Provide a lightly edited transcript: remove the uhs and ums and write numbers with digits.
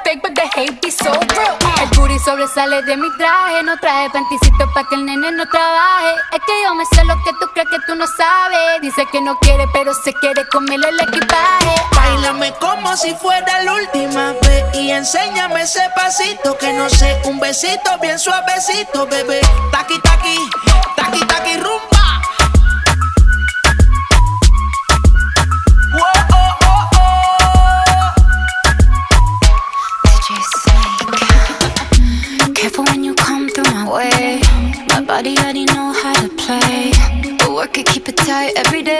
fake, but the hate be so real. El booty sobresale de mi traje. No traje panticito pa' que el nene no trabaje. Es que yo me sé lo que tú crees que tú no sabes. Dice que no quiere, pero se quiere comerle el equipaje. Báilame como si fuera la última vez y enséñame ese pasito que no sé, un besito bien suavecito, bebé. Taqui, taqui, taqui, taqui, rumba. Whoa, oh, oh, oh. DJ Snake. Careful when you come through my way. My body already know how to play. But work it, keep it tight every day.